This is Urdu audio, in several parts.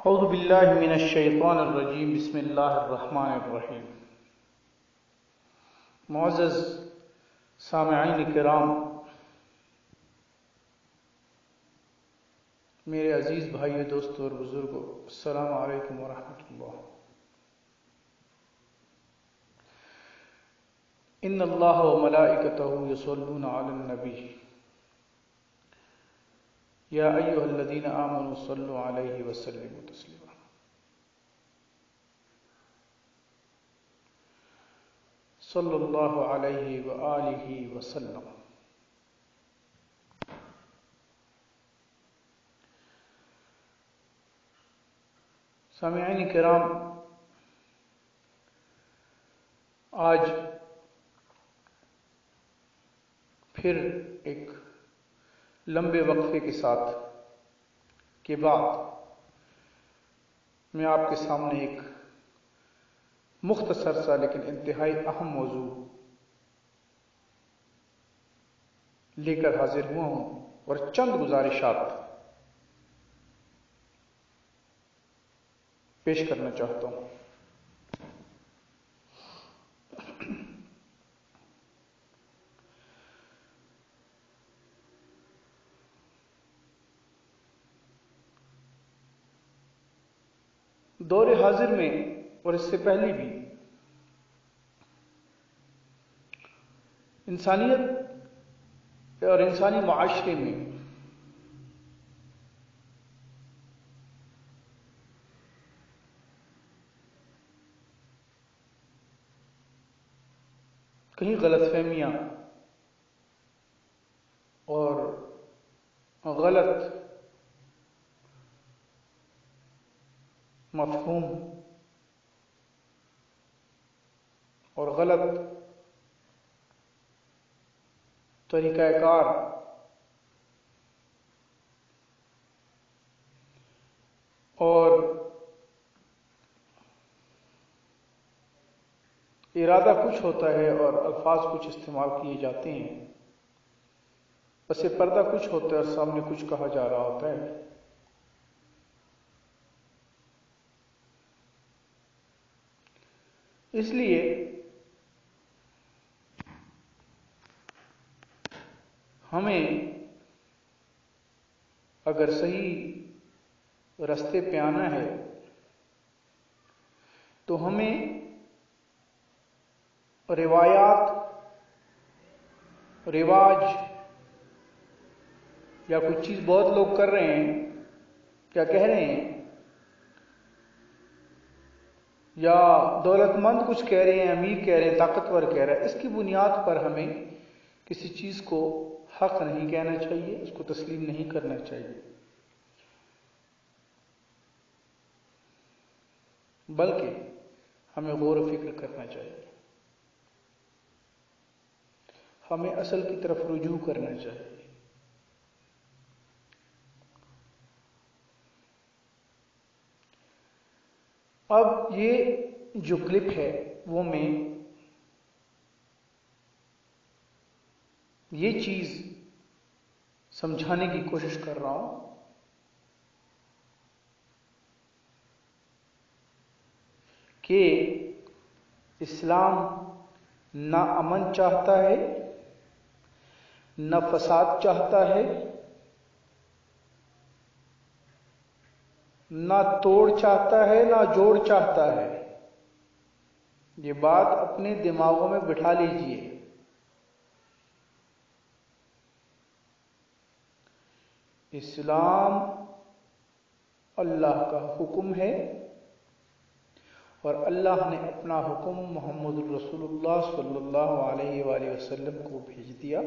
اعوذ باللہ من الشیطان الرجیم بسم اللہ الرحمن الرحیم۔ معزز سامعین کرام، میرے عزیز بھائیو، دوستو اور بزرگوں، السلام علیکم ورحمۃ اللہ۔ ان اللہ وملائکتہ یصلون علی النبی یا ایھا الذین آمنوا صلوا علیہ وسلموا تسلیما۔ صلی اللہ علیہ وآلہ وسلم۔ سامعین کرام، آج پھر ایک لمبے وقفے کے ساتھ کے بعد میں آپ کے سامنے ایک مختصر سا لیکن انتہائی اہم موضوع لے کر حاضر ہوا ہوں اور چند گزارشات پیش کرنا چاہتا ہوں۔ دور حاضر میں اور اس سے پہلے بھی انسانیت اور انسانی معاشرے میں کہیں غلط فہمیاں اور غلط مفہوم اور غلط طریقہ کار اور ارادہ کچھ ہوتا ہے اور الفاظ کچھ استعمال کیے جاتے ہیں، پس پردہ کچھ ہوتا ہے اور سامنے کچھ کہا جا رہا ہوتا ہے۔ اس لیے ہمیں اگر صحیح رستے پہ آنا ہے تو ہمیں روایات، رواج یا کوئی چیز بہت لوگ کر رہے ہیں، کیا کہہ رہے ہیں، یا دولت مند کچھ کہہ رہے ہیں، امیر کہہ رہے ہیں، طاقتور کہہ رہا ہے، اس کی بنیاد پر ہمیں کسی چیز کو حق نہیں کہنا چاہیے، اس کو تسلیم نہیں کرنا چاہیے، بلکہ ہمیں غور و فکر کرنا چاہیے، ہمیں اصل کی طرف رجوع کرنا چاہیے۔ اب یہ جو کلپ ہے وہ میں یہ چیز سمجھانے کی کوشش کر رہا ہوں کہ اسلام نہ امن چاہتا ہے، نہ فساد چاہتا ہے، نہ توڑ چاہتا ہے، نہ جوڑ چاہتا ہے۔ یہ بات اپنے دماغوں میں بٹھا لیجئے۔ اسلام اللہ کا حکم ہے اور اللہ نے اپنا حکم محمد رسول اللہ صلی اللہ علیہ وآلہ وسلم کو بھیج دیا،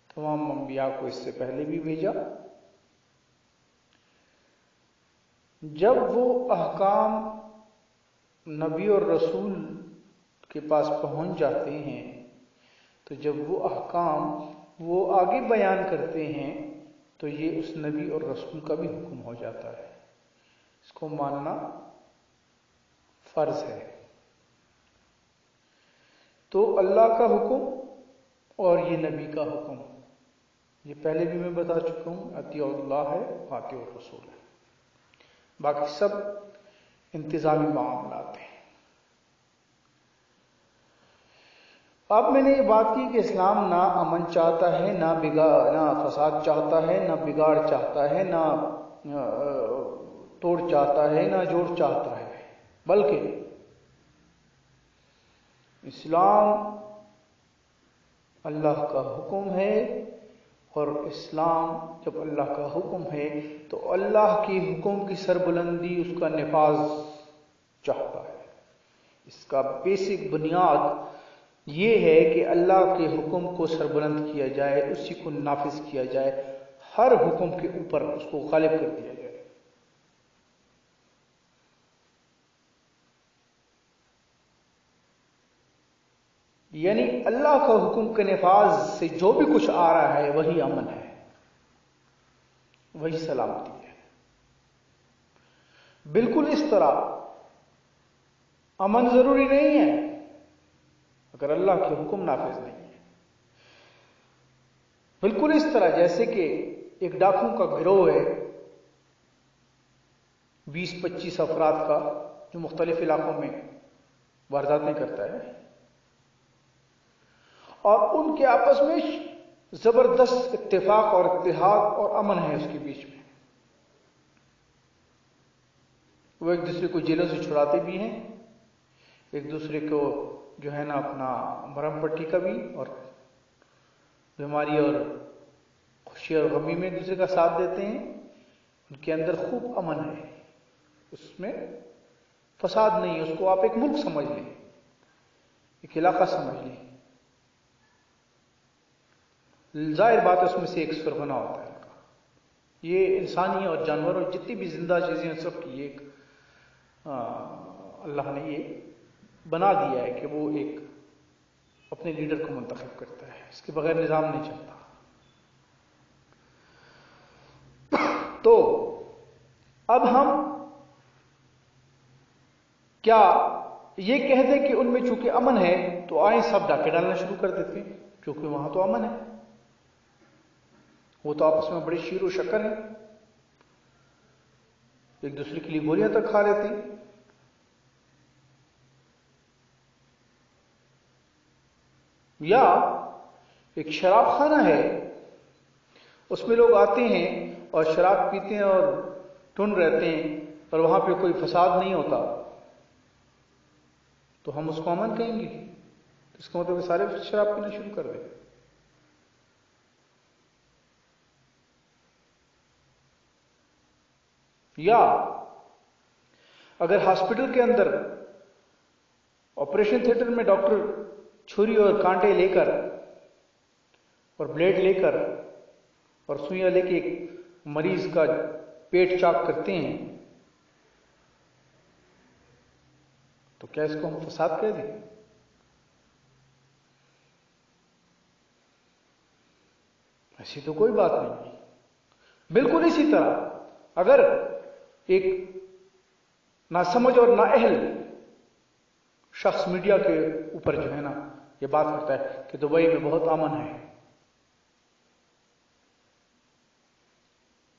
تمام انبیاء کو اس سے پہلے بھی بھیجا۔ جب وہ احکام نبی اور رسول کے پاس پہنچ جاتے ہیں تو جب وہ احکام وہ آگے بیان کرتے ہیں تو یہ اس نبی اور رسول کا بھی حکم ہو جاتا ہے، اس کو ماننا فرض ہے۔ تو اللہ کا حکم اور یہ نبی کا حکم، یہ پہلے بھی میں بتا چکا ہوں، اطیعوا اللہ ہے، اطیعوا الرسول ہے۔ باقی سب انتظامی معاملات ہیں۔ اب میں نے یہ بات کی کہ اسلام نہ امن چاہتا ہے، نہ فساد چاہتا ہے، نہ بگاڑ چاہتا ہے، نہ توڑ چاہتا ہے، نہ جوڑ چاہتا ہے، بلکہ اسلام اللہ کا حکم ہے، اور اسلام جب اللہ کا حکم ہے تو اللہ کی حکم کی سربلندی، اس کا نفاذ چاہتا ہے۔ اس کا بیسک بنیاد یہ ہے کہ اللہ کے حکم کو سربلند کیا جائے، اسی کو نافذ کیا جائے، ہر حکم کے اوپر اس کو غالب کر دیا جائے۔ یعنی اللہ کا حکم کے نفاذ سے جو بھی کچھ آ رہا ہے وہی امن ہے، وہی سلامتی ہے۔ بالکل اس طرح امن ضروری نہیں ہے اگر اللہ کے حکم نافذ نہیں ہے۔ بالکل اس طرح جیسے کہ ایک ڈاکوؤں کا گروہ ہے 20-25 افراد کا، جو مختلف علاقوں میں وارداتیں کرتا ہے، اور ان کے آپس میں زبردست اتفاق اور اتحاد اور امن ہے اس کے بیچ میں۔ وہ ایک دوسرے کو جیلوں سے چھڑاتے بھی ہیں، ایک دوسرے کو جو ہے نا اپنا مرہم پٹی کا بھی، اور بیماری اور خوشی اور غمی میں ایک دوسرے کا ساتھ دیتے ہیں۔ ان کے اندر خوب امن ہے، اس میں فساد نہیں ہے۔ اس کو آپ ایک ملک سمجھ لیں، ایک علاقہ سمجھ لیں۔ ظاہر بات ہے اس میں سے ایک سرغنہ ہوتا ہے ان کا۔ یہ انسانی اور جانور اور جتنی بھی زندہ چیزیں ہیں سب کی ایک اللہ نے یہ بنا دیا ہے کہ وہ ایک اپنے لیڈر کو منتخب کرتا ہے، اس کے بغیر نظام نہیں چلتا۔ تو اب ہم کیا یہ کہہ دیں کہ ان میں چونکہ امن ہے تو آئیں سب ڈاکے ڈالنا شروع کر دیتے ہیں، کیونکہ وہاں تو امن ہے، وہ تو آپس میں بڑے شیر و شکر ہیں، ایک دوسرے کے لیے گولیاں تک کھا لیتے ہیں۔ یا ایک شراب خانہ ہے، اس میں لوگ آتے ہیں اور شراب پیتے ہیں اور ٹن رہتے ہیں، اور وہاں پہ کوئی فساد نہیں ہوتا، تو ہم اس کو امن کہیں گے؟ اس کا مطلب سارے شراب پینا شروع کر دیں۔ یا اگر ہاسپٹل کے اندر آپریشن تھیٹر میں ڈاکٹر چھری اور کانٹے لے کر اور بلیڈ لے کر اور سوئیاں لے کے مریض کا پیٹ چاک کرتے ہیں، تو کیا اس کو ہم فساد کہہ دیں؟ ایسی تو کوئی بات نہیں۔ بالکل اسی طرح اگر ایک ناسمجھ اور نااہل شخص میڈیا کے اوپر جو ہے نا یہ بات کرتا ہے کہ دبئی میں بہت امن ہے،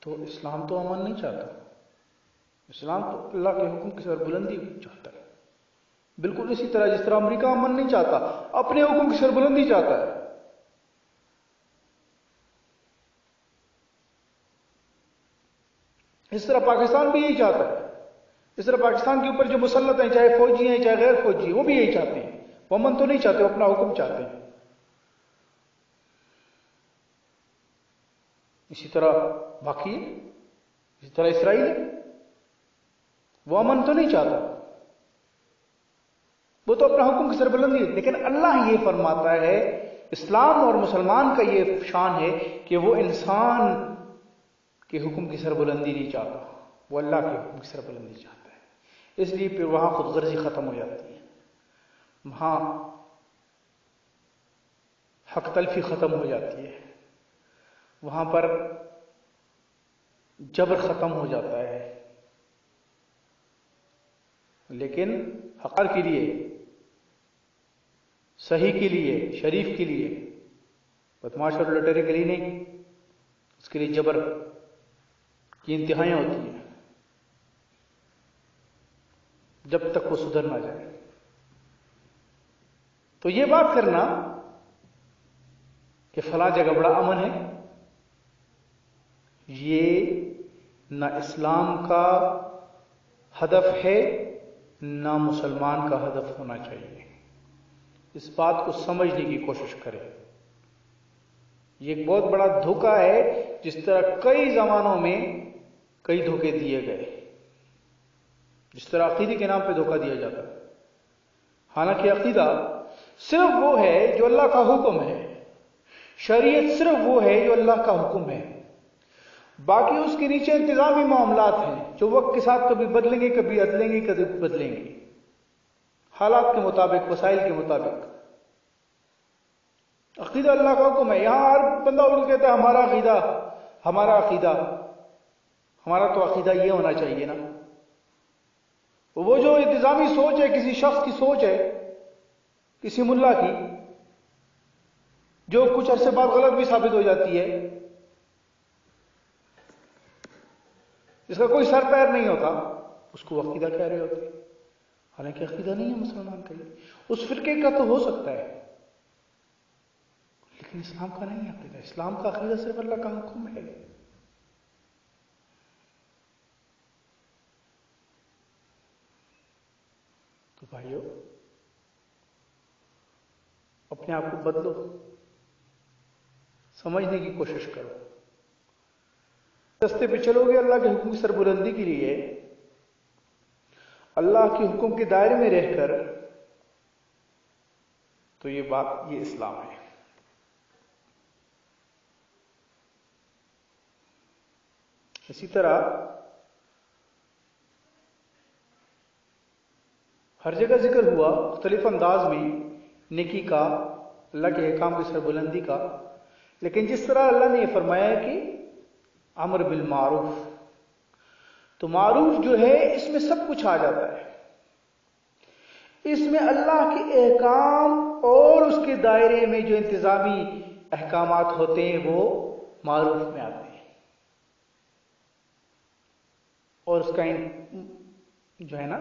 تو اسلام تو امن نہیں چاہتا، اسلام تو اللہ کے حکم کی سربلندی چاہتا ہے۔ بالکل اسی طرح جس طرح امریکہ امن نہیں چاہتا، اپنے حکم کی سربلندی چاہتا ہے۔ اس طرح پاکستان بھی یہی چاہتا ہے، اس طرح پاکستان کے اوپر جو مسلط ہیں، چاہے فوجی ہیں چاہے غیر فوجی، وہ بھی یہی چاہتے ہیں، وہ امن تو نہیں چاہتے، وہ اپنا حکم چاہتے ہیں۔ اسی طرح باقی ہے، اسی طرح اسرائیل ہے، وہ امن تو نہیں چاہتا، وہ تو اپنا حکم کی سربلندی ہے۔ لیکن اللہ یہ فرماتا ہے، اسلام اور مسلمان کا یہ شان ہے کہ وہ انسان کے حکم کی سربلندی نہیں چاہتا، وہ اللہ کے حکم کی سربلندی چاہتا ہے۔ اس لیے پھر وہاں خود غرضی ختم ہو جاتی ہے، وہاں حق تلفی ختم ہو جاتی ہے، وہاں پر جبر ختم ہو جاتا ہے۔ لیکن حق کے لیے، صحیح کے لیے، شریف کے لیے، بدماش اور لٹیرے کے لیے نہیں، اس کے لیے جبر کی انتہائیں ہوتی ہیں۔ جب تک وہ سدھر نہ جائے. تو یہ بات کرنا کہ فلاں جگہ بڑا امن ہے، یہ نہ اسلام کا ہدف ہے نہ مسلمان کا ہدف ہونا چاہیے. اس بات کو سمجھنے کی کوشش کریں. یہ ایک بہت بڑا دھوکہ ہے، جس طرح کئی زمانوں میں کئی دھوکے دیے گئے. جس طرح عقیدے کے نام پہ دھوکہ دیا جاتا ہے، حالانکہ عقیدہ صرف وہ ہے جو اللہ کا حکم ہے، شریعت صرف وہ ہے جو اللہ کا حکم ہے. باقی اس کے نیچے انتظامی معاملات ہیں جو وقت کے ساتھ کبھی بدلیں گے، کبھی بدلیں گے، کبھی بدلیں گے، حالات کے مطابق، وسائل کے مطابق. عقیدہ اللہ کا حکم ہے. یہاں ہر بندہ اردو کہتا ہے ہمارا عقیدہ، ہمارا عقیدہ. ہمارا تو عقیدہ یہ ہونا چاہیے نا. وہ جو انتظامی سوچ ہے، کسی شخص کی سوچ ہے، کسی ملا کی، جو کچھ عرصے بعد غلط بھی ثابت ہو جاتی ہے، جس کا کوئی سر پیر نہیں ہوتا، اس کو عقیدہ کہہ رہے ہوتے. حالانکہ عقیدہ نہیں ہے مسلمان کا. اس فرقے کا تو ہو سکتا ہے، لیکن اسلام کا نہیں عقیدہ. اسلام کا عقیدہ صرف اللہ کا حکم ہے. تو بھائیو، اپنے آپ کو بدلو، سمجھنے کی کوشش کرو. راستے پہ چلو گے اللہ کے حکم کی سربلندی کے لیے، اللہ کے حکم کے دائرے میں رہ کر، تو یہ اسلام ہے. اسی طرح ہر جگہ ذکر ہوا مختلف انداز میں نیکی کا، اللہ کے احکام کی سربلندی کا، لیکن جس طرح اللہ نے یہ فرمایا کہ امر بالمعروف، تو معروف جو ہے اس میں سب کچھ آ جاتا ہے. اس میں اللہ کے احکام اور اس کے دائرے میں جو انتظامی احکامات ہوتے ہیں وہ معروف میں آتے ہیں. اور اس کا جو ہے نا،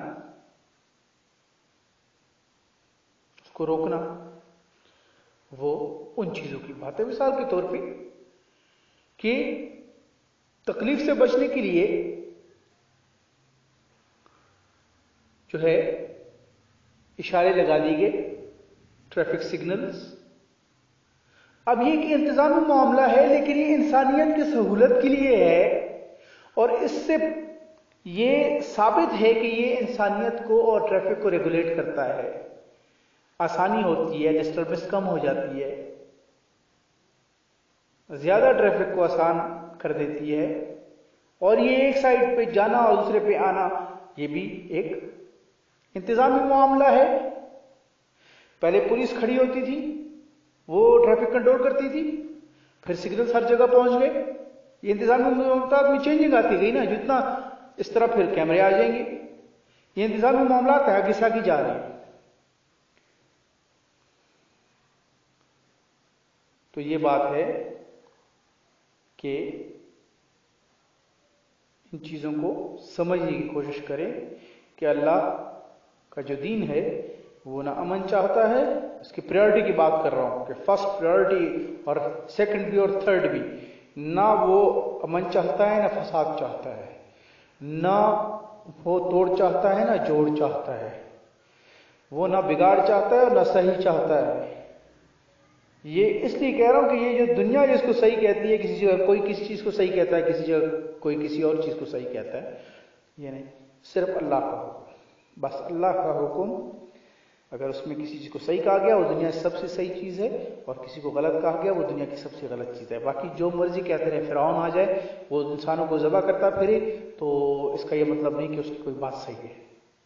اس کو روکنا، وہ ان چیزوں کی بات ہے. مثال کے طور پہ کہ تکلیف سے بچنے کے لیے جو ہے اشارے لگا دیے گئے، ٹریفک سگنلز. اب یہ کہ انتظامی معاملہ ہے، لیکن یہ انسانیت کی سہولت کے لیے ہے، اور اس سے یہ ثابت ہے کہ یہ انسانیت کو اور ٹریفک کو ریگولیٹ کرتا ہے. آسانی ہوتی ہے، ڈسٹربنس کم ہو جاتی ہے، زیادہ ٹریفک کو آسان کر دیتی ہے. اور یہ ایک سائڈ پہ جانا اور دوسرے پہ آنا، یہ بھی ایک انتظامی معاملہ ہے. پہلے پولیس کھڑی ہوتی تھی، وہ ٹریفک کنٹرول کرتی تھی، پھر سگنلز ہر جگہ پہنچ گئے. یہ انتظامی معاملات میں چینجنگ آتی گئی نا، جتنا اس طرح پھر کیمرے آ جائیں گے. یہ انتظامی معاملات آگے سے آگے جا رہے ہیں. تو یہ بات ہے کہ ان چیزوں کو سمجھنے کی کوشش کریں کہ اللہ کا جو دین ہے وہ نہ امن چاہتا ہے. اس کی پریورٹی کی بات کر رہا ہوں کہ فرسٹ پریورٹی اور سیکنڈ بھی اور تھرڈ بھی، نہ وہ امن چاہتا ہے، نہ فساد چاہتا ہے، نہ وہ توڑ چاہتا ہے، نہ جوڑ چاہتا ہے. وہ نہ بگاڑ چاہتا ہے اور نہ صحیح چاہتا ہے. یہ اس لیے کہہ رہا ہوں کہ یہ جو دنیا جس کو صحیح کہتی ہے، کسی جگہ کوئی کسی چیز کو صحیح کہتا ہے، کسی جگہ کوئی کسی اور چیز کو صحیح کہتا ہے، یہ نہیں. صرف اللہ کا حکم، بس اللہ کا حکم. اگر اس میں کسی چیز کو صحیح کہا گیا وہ دنیا کی سب سے صحیح چیز ہے، اور کسی کو غلط کہا گیا وہ دنیا کی سب سے غلط چیز ہے. باقی جو مرضی کہتے رہے، فرعون آ جائے وہ انسانوں کو ذبح کرتا پھرے، تو اس کا یہ مطلب نہیں کہ اس کی کوئی بات صحیح ہے.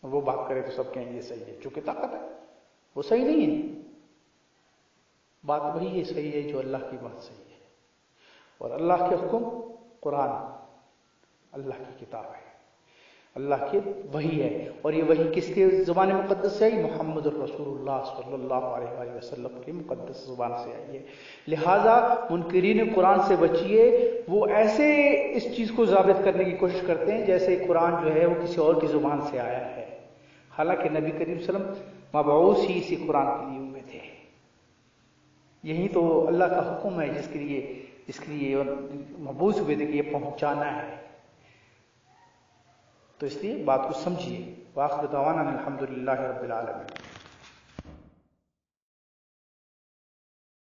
وہ بات کرے تو سب کہیں یہ صحیح ہے، چونکہ طاقت ہے. وہ صحیح نہیں ہے. بات وہی ہے صحیح ہے جو اللہ کی بات صحیح ہے. اور اللہ کے حکم قرآن اللہ کی کتاب ہے، اللہ کی وحی ہے. اور یہ وحی کس کے زبان مقدس سے آئی؟ محمد الرسول اللہ صلی اللہ علیہ وآلہ وسلم کی مقدس زبان سے آئی ہے. لہٰذا منکرین قرآن سے بچیے. وہ ایسے اس چیز کو ثابت کرنے کی کوشش کرتے ہیں جیسے قرآن جو ہے وہ کسی اور کی زبان سے آیا ہے، حالانکہ نبی کریم صلی اللہ علیہ وسلم مبعوث ہی اسی قرآن کے لیے ہوئے تھے. یہی تو اللہ کا حکم ہے جس کے لیے مبعوث ہوئے تھے کہ یہ پہنچانا ہے. تو اس لیے بات کو سمجھیے. وآخر دعوانا الحمدللہ رب العالمین.